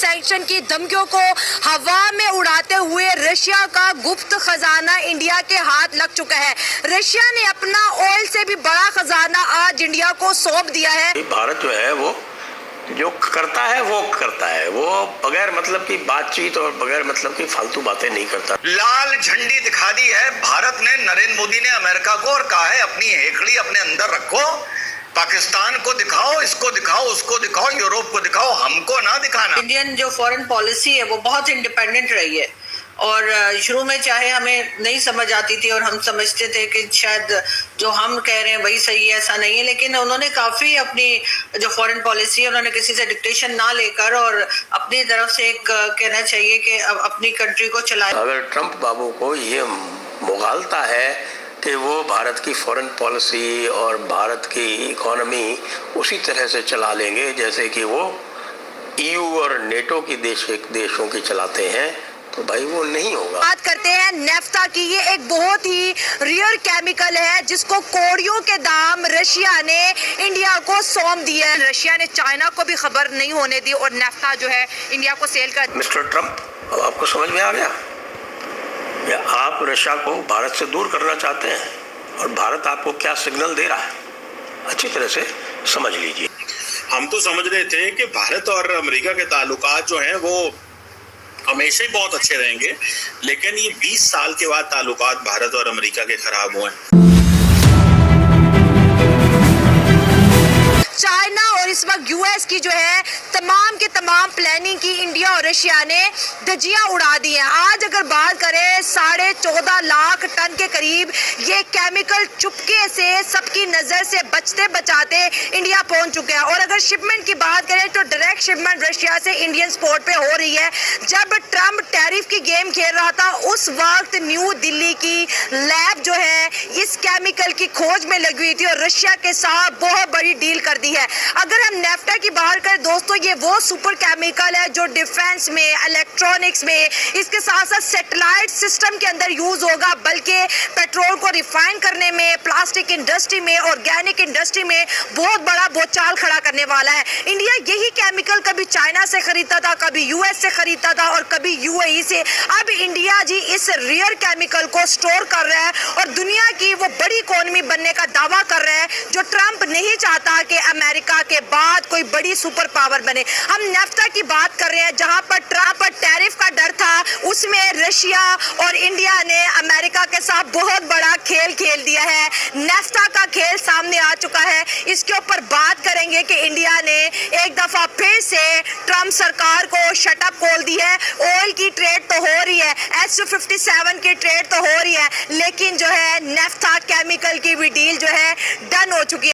Sanction की धमकियों को हवा में उड़ाते हुए रशिया का गुप्त खजाना इंडिया के हाथ लग चुका है। रशिया ने अपना ऑयल से भी बड़ा खजाना आज इंडिया को सौंप दिया है। भारत जो है वो जो करता है वो बगैर मतलब की बातचीत और बगैर मतलब की फालतू बातें नहीं करता। लाल झंडी दिखा दी है भारत ने, नरेंद्र मोदी ने अमेरिका को, और कहा है अपनी हेकड़ी अपने अंदर रखो, पाकिस्तान को दिखाओ, इसको दिखाओ, उसको दिखाओ, यूरोप को दिखाओ, हमको ना दिखाना। इंडियन जो फॉरेन पॉलिसी है वो बहुत इंडिपेंडेंट रही है और शुरू में चाहे हमें नहीं समझ आती थी और हम समझते थे कि शायद जो हम कह रहे हैं वही सही है, ऐसा नहीं है, लेकिन उन्होंने काफ़ी अपनी जो फॉरेन पॉलिसी है उन्होंने किसी से डिक्टेशन ना लेकर और अपनी तरफ से एक कहना चाहिए कि अपनी कंट्री को चलाए। अगर ट्रंप बाबू को ये मुगालता है कि वो भारत की फॉरेन पॉलिसी और भारत की इकोनॉमी उसी तरह से चला लेंगे जैसे कि वो EU और नेटो की देशों की चलाते हैं, तो भाई वो नहीं होगा। बात करते हैं नेफ्ता की। ये एक बहुत ही रेयर केमिकल है जिसको कोड़ियों के दाम रशिया ने इंडिया को सौंप दिया है। रशिया ने चाइना को भी खबर नहीं होने दी और नेफ्ता जो है इंडिया को सेल कर। मिस्टर ट्रंप, अब आपको समझ में आ गया या आप रशिया को भारत से दूर करना चाहते हैं और भारत आपको क्या सिग्नल दे रहा है, अच्छी तरह से समझ लीजिए। हम तो समझ रहे थे कि भारत और अमेरिका के ताल्लुकात जो हैं वो हमेशा ही बहुत अच्छे रहेंगे, लेकिन ये 20 साल के बाद ताल्लुकात भारत और अमेरिका के खराब हुए। चाइना और इस वक्त US की जो है तमाम के तमाम प्लानिंग की इंडिया और रशिया ने धज्जियां उड़ा दी हैं। आज अगर बात करें 14.5 लाख टन के करीब ये केमिकल चुपके से सबकी नजर से बचते बचाते इंडिया पहुंच चुके हैं। और अगर शिपमेंट की बात करें तो डायरेक्ट शिपमेंट रशिया से इंडियन पोर्ट पे हो रही है। जब ट्रंप टैरिफ की गेम खेल रहा था उस वक्त न्यू दिल्ली की लैब जो है इस केमिकल की खोज में लगी हुई थी और रशिया के साथ बहुत बड़ी डील कर दी है। अगर हम नेफ्टा की बात करें दोस्तों, ये वो सुपर केमिकल है जो डिफेंस में, इलेक्ट्रॉनिक्स में, इसके साथ साथ सैटेलाइट सिस्टम के अंदर यूज होगा, बल्कि पेट्रोल को रिफाइन करने में, प्लास्टिक इंडस्ट्री में, ऑर्गेनिक इंडस्ट्री में बहुत बड़ा बोचाल खड़ा करने वाला है। इंडिया यही केमिकल कभी चाइना से खरीदता था, कभी US से खरीदता था और कभी UAE से। अब इंडिया जी इस रेयर केमिकल को स्टोर कर रहा है और दुनिया की वो बड़ी इकोनॉमी बनने का दावा कर रहा है जो ट्रंप नहीं चाहता कि अमेरिका के बाद कोई बड़ी सुपर पावर बने। हम नेफ्टा की बात कर रहे हैं जहां पर ट्रंप पर टैरिफ का डर था, उसमें रशिया और इंडिया ने अमेरिका के साथ बहुत बड़ा खेल खेल दिया है। नेफ्टा का खेल सामने आ चुका है। इसके ऊपर बात करेंगे कि इंडिया ने एक दफा फिर से ट्रंप सरकार को शटअप खोल दी है। ऑयल की ट्रेड तो हो रही है, SU-57 की ट्रेड तो हो रही है, लेकिन जो है नेफ्टा केमिकल की भी डील जो है डन हो चुकी है।